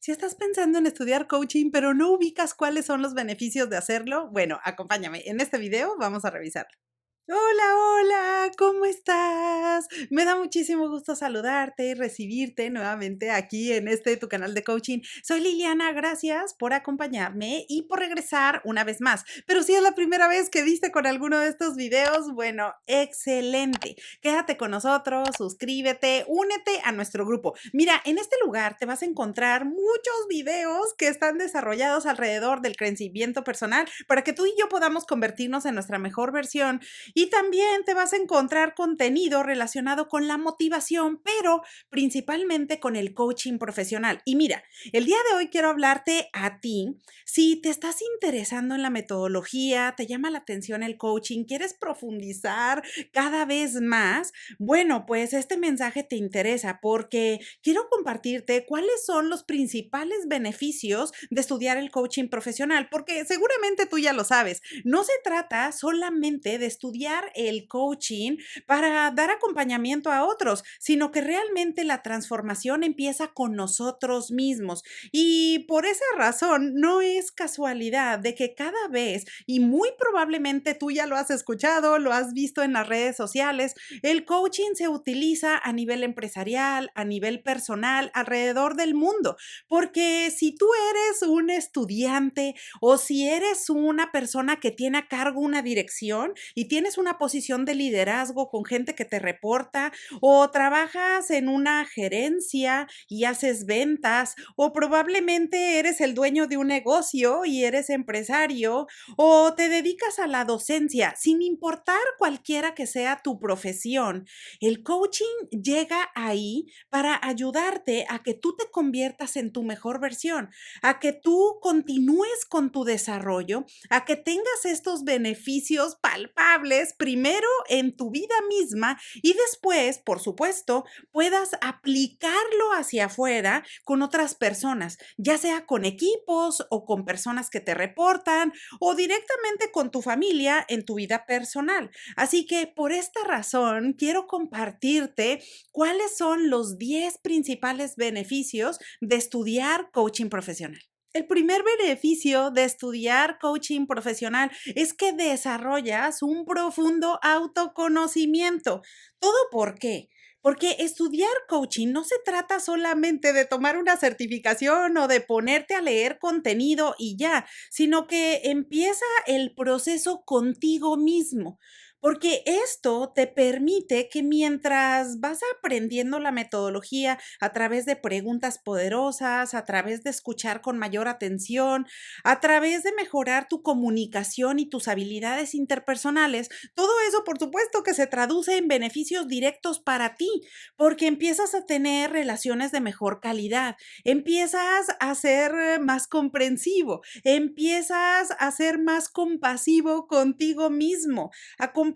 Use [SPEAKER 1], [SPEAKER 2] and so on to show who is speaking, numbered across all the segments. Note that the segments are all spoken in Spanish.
[SPEAKER 1] Si estás pensando en estudiar coaching, pero no ubicas cuáles son los beneficios de hacerlo, bueno, acompáñame. En este video vamos a revisarlo. Hola, hola, ¿cómo estás? Me da muchísimo gusto saludarte y recibirte nuevamente aquí en tu canal de coaching. Soy Liliana, gracias por acompañarme y por regresar una vez más. Pero si es la primera vez que viste con alguno de estos videos, bueno, excelente. Quédate con nosotros, suscríbete, únete a nuestro grupo. Mira, en este lugar te vas a encontrar muchos videos que están desarrollados alrededor del crecimiento personal para que tú y yo podamos convertirnos en nuestra mejor versión y también te vas a encontrar contenido relacionado con la motivación, pero principalmente con el coaching profesional. Y mira, el día de hoy quiero hablarte a ti. Si te estás interesando en la metodología, te llama la atención el coaching, quieres profundizar cada vez más, bueno, pues este mensaje te interesa porque quiero compartirte cuáles son los principales beneficios de estudiar el coaching profesional, porque seguramente tú ya lo sabes. No se trata solamente de estudiar el coaching para dar acompañamiento a otros, sino que realmente la transformación empieza con nosotros mismos. Y por esa razón, no es casualidad de que cada vez, y muy probablemente tú ya lo has escuchado, lo has visto en las redes sociales, el coaching se utiliza a nivel empresarial, a nivel personal, alrededor del mundo. Porque si tú eres un estudiante o si eres una persona que tiene a cargo una dirección y tienes una posición de liderazgo con gente que te reporta, o trabajas en una gerencia y haces ventas, o probablemente eres el dueño de un negocio y eres empresario, o te dedicas a la docencia, sin importar cualquiera que sea tu profesión, el coaching llega ahí para ayudarte a que tú te conviertas en tu mejor versión, a que tú continúes con tu desarrollo, a que tengas estos beneficios palpables primero en tu vida misma y después, por supuesto, puedas aplicarlo hacia afuera con otras personas, ya sea con equipos o con personas que te reportan o directamente con tu familia en tu vida personal. Así que por esta razón quiero compartirte cuáles son los 10 principales beneficios de estudiar coaching profesional. El primer beneficio de estudiar coaching profesional es que desarrollas un profundo autoconocimiento. ¿Todo por qué? Porque estudiar coaching no se trata solamente de tomar una certificación o de ponerte a leer contenido y ya, sino que empieza el proceso contigo mismo. Porque esto te permite que mientras vas aprendiendo la metodología a través de preguntas poderosas, a través de escuchar con mayor atención, a través de mejorar tu comunicación y tus habilidades interpersonales, todo eso por supuesto que se traduce en beneficios directos para ti, porque empiezas a tener relaciones de mejor calidad, empiezas a ser más comprensivo, empiezas a ser más compasivo contigo mismo, a comprender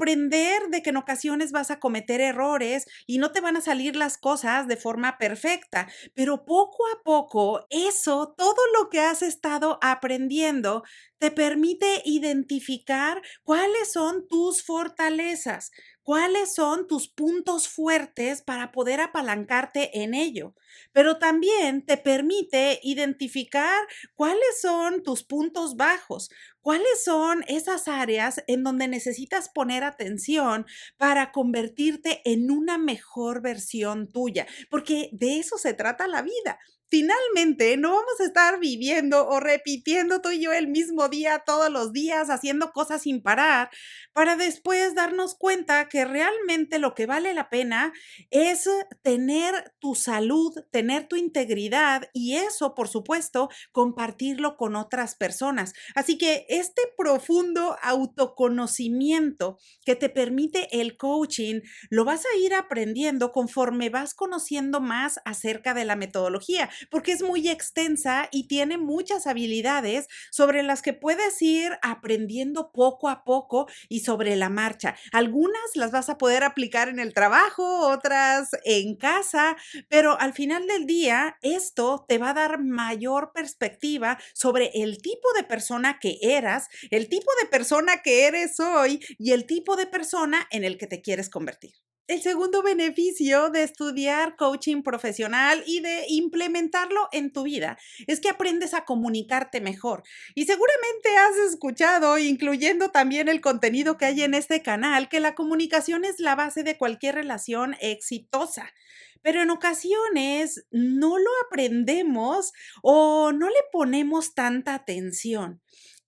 [SPEAKER 1] de que en ocasiones vas a cometer errores y no te van a salir las cosas de forma perfecta, pero poco a poco eso, todo lo que has estado aprendiendo, te permite identificar cuáles son tus fortalezas, cuáles son tus puntos fuertes para poder apalancarte en ello, pero también te permite identificar cuáles son tus puntos bajos, cuáles son esas áreas en donde necesitas poner atención para convertirte en una mejor versión tuya, porque de eso se trata la vida. Finalmente, no vamos a estar viviendo o repitiendo tú y yo el mismo día todos los días, haciendo cosas sin parar, para después darnos cuenta que realmente lo que vale la pena es tener tu salud, tener tu integridad y eso, por supuesto, compartirlo con otras personas. Así que este profundo autoconocimiento que te permite el coaching, lo vas a ir aprendiendo conforme vas conociendo más acerca de la metodología, porque es muy extensa y tiene muchas habilidades sobre las que puedes ir aprendiendo poco a poco y sobre la marcha. Algunas las vas a poder aplicar en el trabajo, otras en casa, pero al final del día, esto te va a dar mayor perspectiva sobre el tipo de persona que eras, el tipo de persona que eres hoy y el tipo de persona en el que te quieres convertir. El segundo beneficio de estudiar coaching profesional y de implementarlo en tu vida es que aprendes a comunicarte mejor. Y seguramente has escuchado, incluyendo también el contenido que hay en este canal, que la comunicación es la base de cualquier relación exitosa. Pero en ocasiones no lo aprendemos o no le ponemos tanta atención.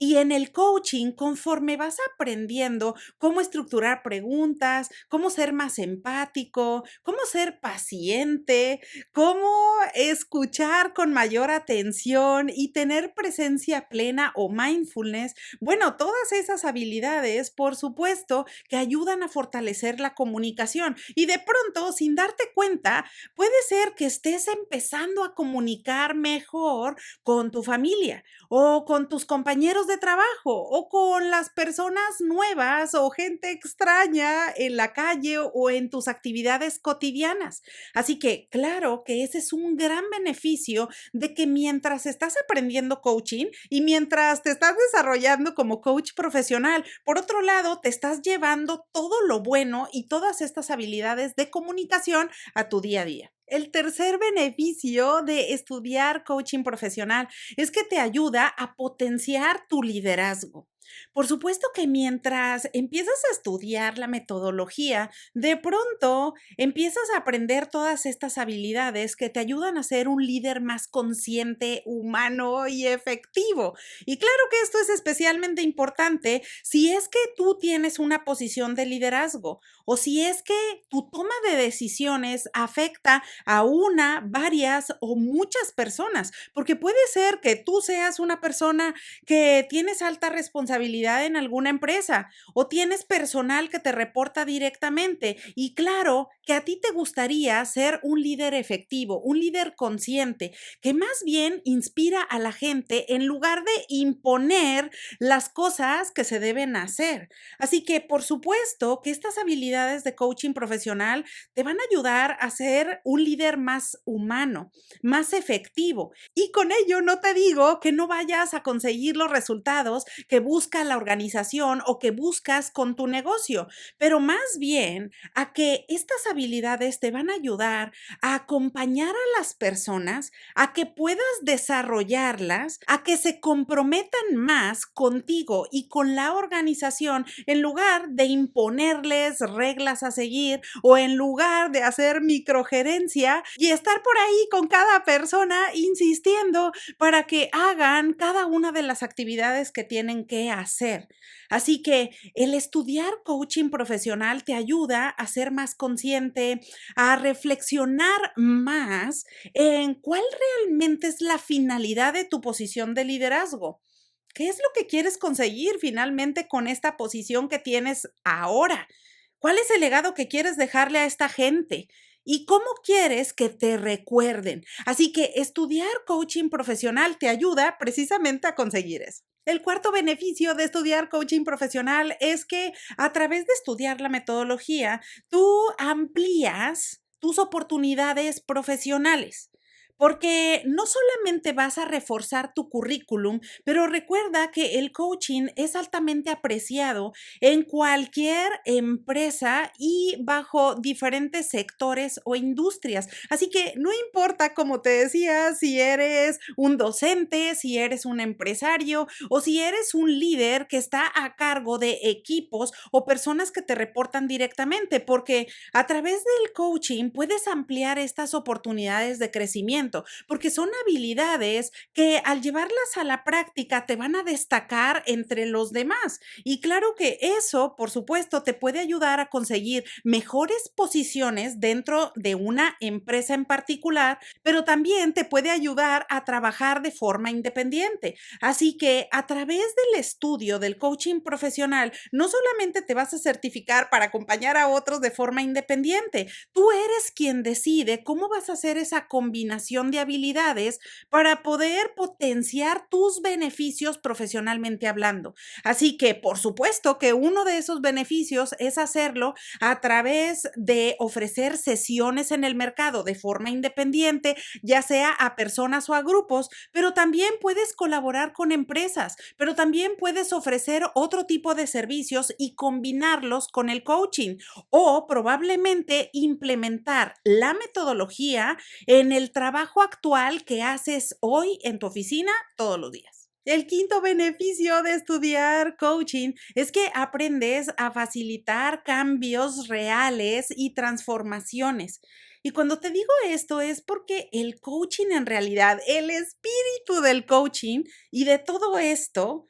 [SPEAKER 1] Y en el coaching, conforme vas aprendiendo cómo estructurar preguntas, cómo ser más empático, cómo ser paciente, cómo escuchar con mayor atención y tener presencia plena o mindfulness. Bueno, todas esas habilidades, por supuesto, que ayudan a fortalecer la comunicación. Y de pronto, sin darte cuenta, puede ser que estés empezando a comunicar mejor con tu familia o con tus compañeros de trabajo o con las personas nuevas o gente extraña en la calle o en tus actividades cotidianas. Así que claro que ese es un gran beneficio de que mientras estás aprendiendo coaching y mientras te estás desarrollando como coach profesional, por otro lado, te estás llevando todo lo bueno y todas estas habilidades de comunicación a tu día a día. El tercer beneficio de estudiar coaching profesional es que te ayuda a potenciar tu liderazgo. Por supuesto que mientras empiezas a estudiar la metodología, de pronto empiezas a aprender todas estas habilidades que te ayudan a ser un líder más consciente, humano y efectivo. Y claro que esto es especialmente importante si es que tú tienes una posición de liderazgo o si es que tu toma de decisiones afecta a una, varias o muchas personas, porque puede ser que tú seas una persona que tienes alta responsabilidad en alguna empresa o tienes personal que te reporta directamente y claro que a ti te gustaría ser un líder efectivo, un líder consciente, que más bien inspira a la gente en lugar de imponer las cosas que se deben hacer. Así que por supuesto que estas habilidades de coaching profesional te van a ayudar a ser un líder más humano, más efectivo. Y con ello no te digo que no vayas a conseguir los resultados que busca la organización o que buscas con tu negocio, pero más bien a que estas habilidades te van a ayudar a acompañar a las personas, a que puedas desarrollarlas, a que se comprometan más contigo y con la organización en lugar de imponerles reglas a seguir o en lugar de hacer microgerencia y estar por ahí con cada persona insistiendo para que hagan cada una de las actividades que tienen que hacer. Así que el estudiar coaching profesional te ayuda a ser más consciente, a reflexionar más en cuál realmente es la finalidad de tu posición de liderazgo. ¿Qué es lo que quieres conseguir finalmente con esta posición que tienes ahora? ¿Cuál es el legado que quieres dejarle a esta gente? ¿Y cómo quieres que te recuerden? Así que estudiar coaching profesional te ayuda precisamente a conseguir eso. El cuarto beneficio de estudiar coaching profesional es que a través de estudiar la metodología, tú amplías tus oportunidades profesionales. Porque no solamente vas a reforzar tu currículum, pero recuerda que el coaching es altamente apreciado en cualquier empresa y bajo diferentes sectores o industrias. Así que no importa, como te decía, si eres un docente, si eres un empresario o si eres un líder que está a cargo de equipos o personas que te reportan directamente, porque a través del coaching puedes ampliar estas oportunidades de crecimiento porque son habilidades que al llevarlas a la práctica te van a destacar entre los demás. Y claro que eso, por supuesto, te puede ayudar a conseguir mejores posiciones dentro de una empresa en particular, pero también te puede ayudar a trabajar de forma independiente. Así que a través del estudio del coaching profesional, no solamente te vas a certificar para acompañar a otros de forma independiente, tú eres quien decide cómo vas a hacer esa combinación combinación de habilidades para poder potenciar tus beneficios profesionalmente hablando. Así que, por supuesto que uno de esos beneficios es hacerlo a través de ofrecer sesiones en el mercado de forma independiente, ya sea a personas o a grupos, pero también puedes colaborar con empresas, pero también puedes ofrecer otro tipo de servicios y combinarlos con el coaching o probablemente implementar la metodología en el trabajo actual que haces hoy en tu oficina todos los días. El quinto beneficio de estudiar coaching es que aprendes a facilitar cambios reales y transformaciones. Y cuando te digo esto es porque el coaching en realidad, el espíritu del coaching y de todo esto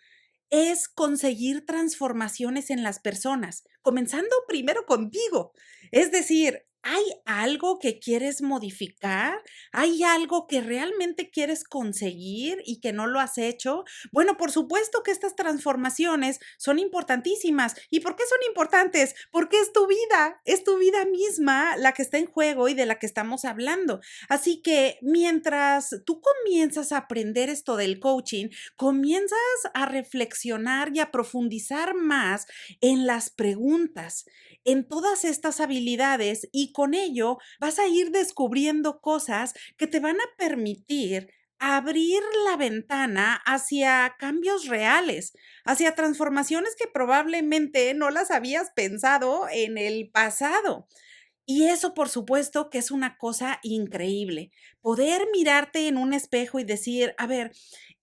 [SPEAKER 1] es conseguir transformaciones en las personas, comenzando primero contigo. Es decir, ¿hay algo que quieres modificar? ¿Hay algo que realmente quieres conseguir y que no lo has hecho? Bueno, por supuesto que estas transformaciones son importantísimas. ¿Y por qué son importantes? Porque es tu vida misma la que está en juego y de la que estamos hablando. Así que mientras tú comienzas a aprender esto del coaching, comienzas a reflexionar y a profundizar más en las preguntas, en todas estas habilidades y con ello vas a ir descubriendo cosas que te van a permitir abrir la ventana hacia cambios reales, hacia transformaciones que probablemente no las habías pensado en el pasado. Y eso, por supuesto, que es una cosa increíble. Poder mirarte en un espejo y decir, a ver,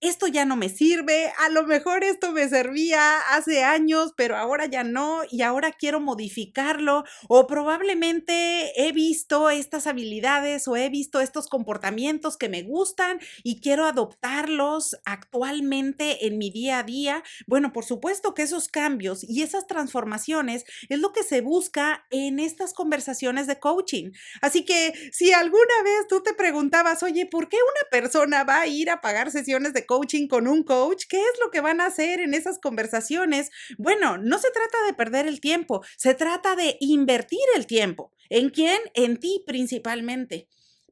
[SPEAKER 1] esto ya no me sirve, a lo mejor esto me servía hace años, pero ahora ya no, y ahora quiero modificarlo, o probablemente he visto estas habilidades o he visto estos comportamientos que me gustan y quiero adoptarlos actualmente en mi día a día. Bueno, por supuesto que esos cambios y esas transformaciones es lo que se busca en estas conversaciones de coaching. Así que si alguna vez tú te preguntabas, oye, ¿por qué una persona va a ir a pagar sesiones de coaching con un coach? ¿Qué es lo que van a hacer en esas conversaciones? Bueno, no se trata de perder el tiempo, se trata de invertir el tiempo. ¿En quién? En ti principalmente.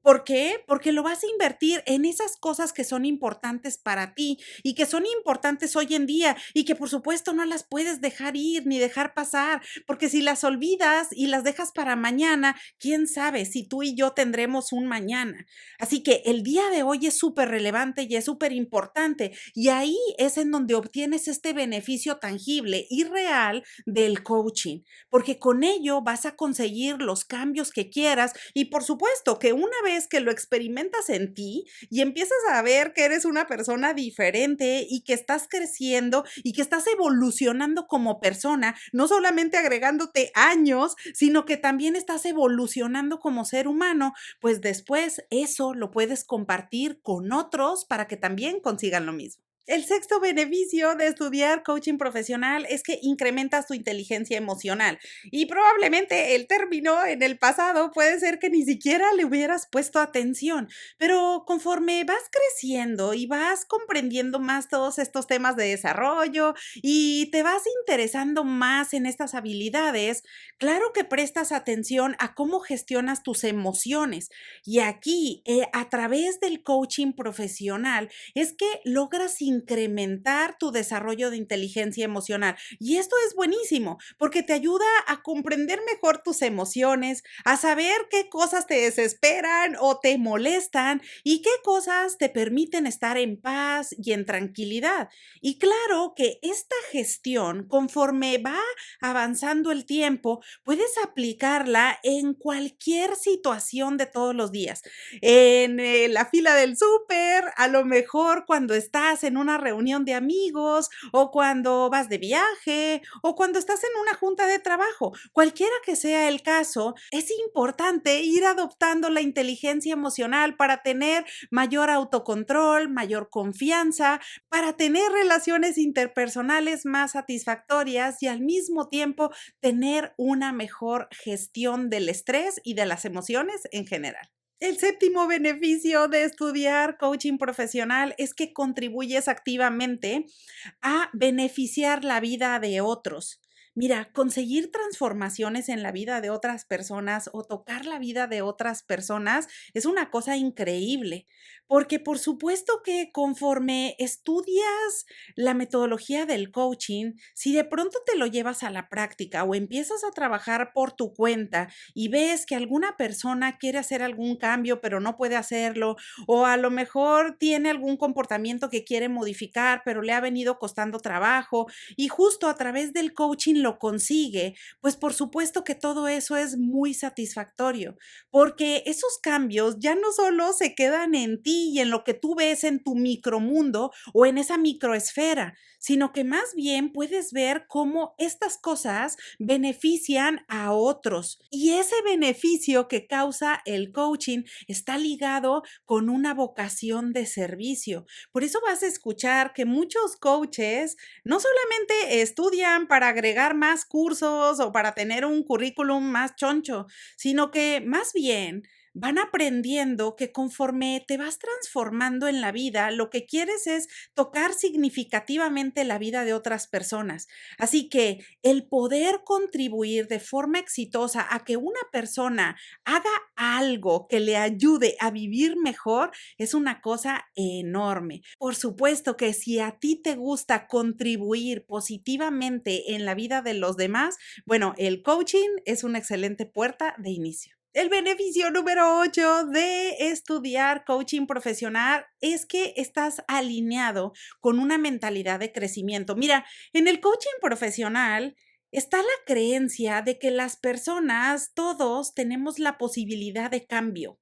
[SPEAKER 1] ¿Por qué? Porque lo vas a invertir en esas cosas que son importantes para ti y que son importantes hoy en día y que por supuesto no las puedes dejar ir ni dejar pasar, porque si las olvidas y las dejas para mañana, quién sabe si tú y yo tendremos un mañana. Así que el día de hoy es súper relevante y es súper importante y ahí es en donde obtienes este beneficio tangible y real del coaching, porque con ello vas a conseguir los cambios que quieras y por supuesto que una vez que lo experimentas en ti y empiezas a ver que eres una persona diferente y que estás creciendo y que estás evolucionando como persona, no solamente agregándote años, sino que también estás evolucionando como ser humano, pues después eso lo puedes compartir con otros para que también consigan lo mismo. El sexto beneficio de estudiar coaching profesional es que incrementas tu inteligencia emocional y probablemente el término en el pasado puede ser que ni siquiera le hubieras puesto atención, pero conforme vas creciendo y vas comprendiendo más todos estos temas de desarrollo y te vas interesando más en estas habilidades, claro que prestas atención a cómo gestionas tus emociones y aquí a través del coaching profesional es que logras incrementar tu desarrollo de inteligencia emocional. Y esto es buenísimo porque te ayuda a comprender mejor tus emociones, a saber qué cosas te desesperan o te molestan y qué cosas te permiten estar en paz y en tranquilidad. Y claro que esta gestión, conforme va avanzando el tiempo, puedes aplicarla en cualquier situación de todos los días en la fila del súper, a lo mejor cuando estás en una reunión de amigos o cuando vas de viaje o cuando estás en una junta de trabajo. Cualquiera que sea el caso, es importante ir adoptando la inteligencia emocional para tener mayor autocontrol, mayor confianza, para tener relaciones interpersonales más satisfactorias y al mismo tiempo tener una mejor gestión del estrés y de las emociones en general. El séptimo beneficio de estudiar coaching profesional es que contribuyes activamente a beneficiar la vida de otros. Mira, conseguir transformaciones en la vida de otras personas o tocar la vida de otras personas es una cosa increíble, porque por supuesto que conforme estudias la metodología del coaching, si de pronto te lo llevas a la práctica o empiezas a trabajar por tu cuenta y ves que alguna persona quiere hacer algún cambio pero no puede hacerlo, o a lo mejor tiene algún comportamiento que quiere modificar pero le ha venido costando trabajo y justo a través del coaching lo consigue, pues por supuesto que todo eso es muy satisfactorio, porque esos cambios ya no solo se quedan en ti y en lo que tú ves en tu micromundo o en esa microesfera, sino que más bien puedes ver cómo estas cosas benefician a otros. Y ese beneficio que causa el coaching está ligado con una vocación de servicio. Por eso vas a escuchar que muchos coaches no solamente estudian para agregar más cursos o para tener un currículum más choncho, sino que más bien van aprendiendo que conforme te vas transformando en la vida, lo que quieres es tocar significativamente la vida de otras personas. Así que el poder contribuir de forma exitosa a que una persona haga algo que le ayude a vivir mejor es una cosa enorme. Por supuesto que si a ti te gusta contribuir positivamente en la vida de los demás, bueno, el coaching es una excelente puerta de inicio. El beneficio número 8 de estudiar coaching profesional es que estás alineado con una mentalidad de crecimiento. Mira, en el coaching profesional está la creencia de que las personas, todos tenemos la posibilidad de cambio,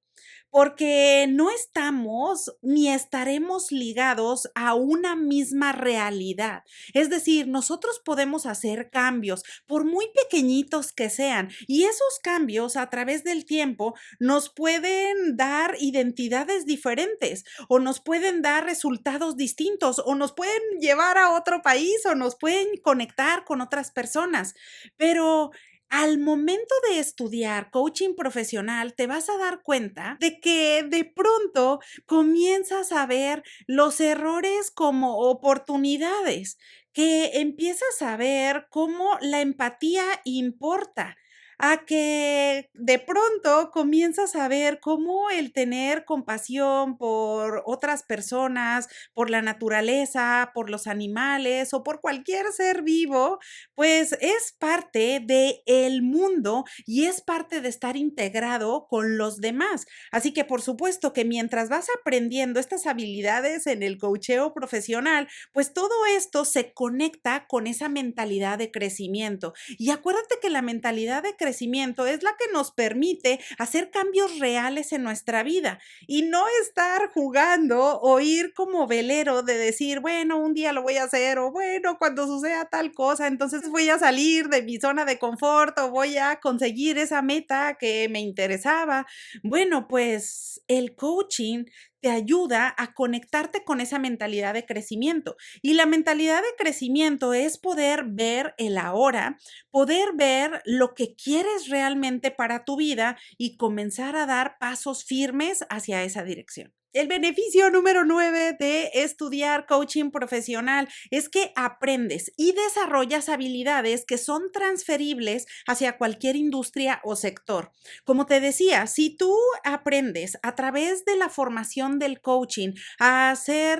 [SPEAKER 1] porque no estamos ni estaremos ligados a una misma realidad. Es decir, nosotros podemos hacer cambios, por muy pequeñitos que sean, y esos cambios a través del tiempo nos pueden dar identidades diferentes o nos pueden dar resultados distintos o nos pueden llevar a otro país o nos pueden conectar con otras personas. Pero al momento de estudiar coaching profesional, te vas a dar cuenta de que de pronto comienzas a ver los errores como oportunidades, que empiezas a ver cómo la empatía importa, a que de pronto comienzas a ver cómo el tener compasión por otras personas, por la naturaleza, por los animales o por cualquier ser vivo, pues es parte de el mundo y es parte de estar integrado con los demás. Así que por supuesto que mientras vas aprendiendo estas habilidades en el coacheo profesional, pues todo esto se conecta con esa mentalidad de crecimiento. Y acuérdate que la mentalidad de crecimiento es la que nos permite hacer cambios reales en nuestra vida y no estar jugando o ir como velero de decir, bueno, un día lo voy a hacer o bueno, cuando suceda tal cosa, entonces voy a salir de mi zona de confort o voy a conseguir esa meta que me interesaba. Bueno, pues el coaching te ayuda a conectarte con esa mentalidad de crecimiento. Y la mentalidad de crecimiento es poder ver el ahora, poder ver lo que quieres realmente para tu vida y comenzar a dar pasos firmes hacia esa dirección. El beneficio número 9 de estudiar coaching profesional es que aprendes y desarrollas habilidades que son transferibles hacia cualquier industria o sector. Como te decía, si tú aprendes a través de la formación del coaching a hacer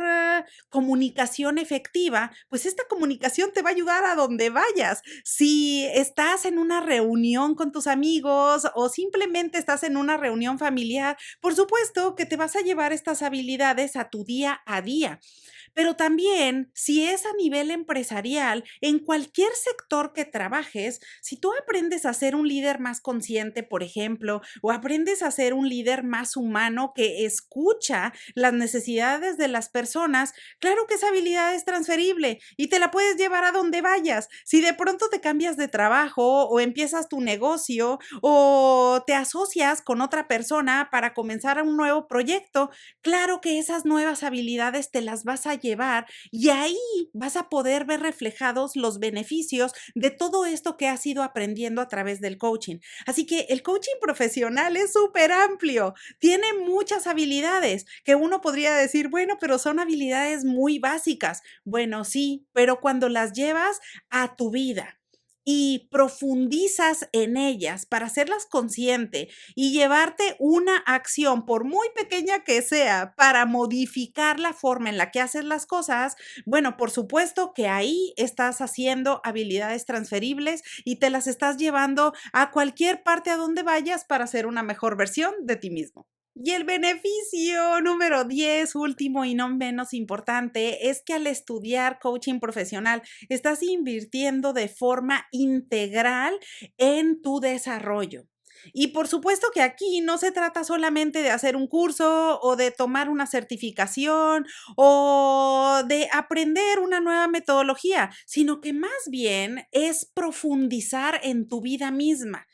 [SPEAKER 1] comunicación efectiva, pues esta comunicación te va a ayudar a donde vayas. Si estás en una reunión con tus amigos o simplemente estás en una reunión familiar, por supuesto que te vas a llevar estas habilidades a tu día a día. Pero también, si es a nivel empresarial, en cualquier sector que trabajes, si tú aprendes a ser un líder más consciente, por ejemplo, o aprendes a ser un líder más humano que escucha las necesidades de las personas, claro que esa habilidad es transferible y te la puedes llevar a donde vayas. Si de pronto te cambias de trabajo o empiezas tu negocio o te asocias con otra persona para comenzar un nuevo proyecto, claro que esas nuevas habilidades te las vas a llevar y ahí vas a poder ver reflejados los beneficios de todo esto que has ido aprendiendo a través del coaching. Así que el coaching profesional es súper amplio, tiene muchas habilidades que uno podría decir, bueno, pero son habilidades muy básicas. Bueno, sí, pero cuando las llevas a tu vida, y profundizas en ellas para hacerlas consciente y llevarte una acción, por muy pequeña que sea, para modificar la forma en la que haces las cosas, bueno, por supuesto que ahí estás haciendo habilidades transferibles y te las estás llevando a cualquier parte a donde vayas para ser una mejor versión de ti mismo. Y el beneficio número 10, último y no menos importante, es que al estudiar coaching profesional estás invirtiendo de forma integral en tu desarrollo. Y por supuesto que aquí no se trata solamente de hacer un curso o de tomar una certificación o de aprender una nueva metodología, sino que más bien es profundizar en tu vida misma.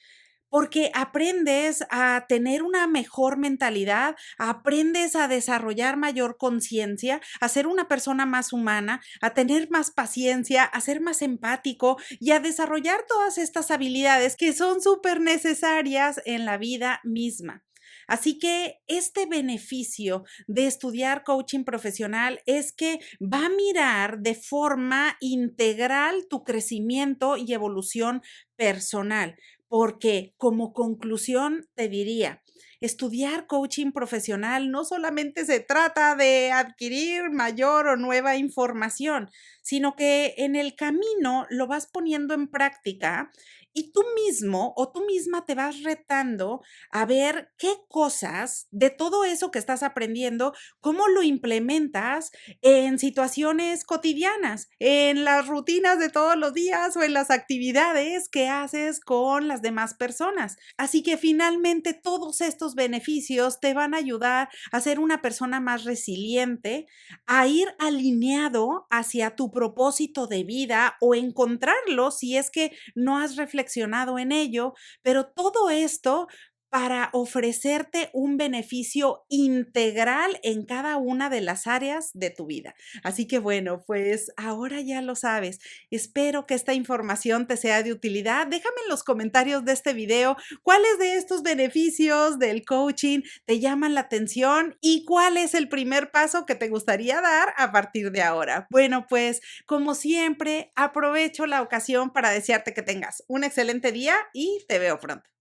[SPEAKER 1] Porque aprendes a tener una mejor mentalidad, aprendes a desarrollar mayor conciencia, a ser una persona más humana, a tener más paciencia, a ser más empático y a desarrollar todas estas habilidades que son súper necesarias en la vida misma. Así que este beneficio de estudiar coaching profesional es que va a mirar de forma integral tu crecimiento y evolución personal. Porque como conclusión te diría, estudiar coaching profesional no solamente se trata de adquirir mayor o nueva información, sino que en el camino lo vas poniendo en práctica y tú mismo o tú misma te vas retando a ver qué cosas de todo eso que estás aprendiendo, cómo lo implementas en situaciones cotidianas, en las rutinas de todos los días o en las actividades que haces con las demás personas. Así que finalmente todos estos beneficios te van a ayudar a ser una persona más resiliente, a ir alineado hacia tu propósito de vida o encontrarlo si es que no has reflexionado en ello, pero todo esto para ofrecerte un beneficio integral en cada una de las áreas de tu vida. Así que bueno, pues ahora ya lo sabes. Espero que esta información te sea de utilidad. Déjame en los comentarios de este video cuáles de estos beneficios del coaching te llaman la atención y cuál es el primer paso que te gustaría dar a partir de ahora. Bueno, pues como siempre, aprovecho la ocasión para desearte que tengas un excelente día y te veo pronto.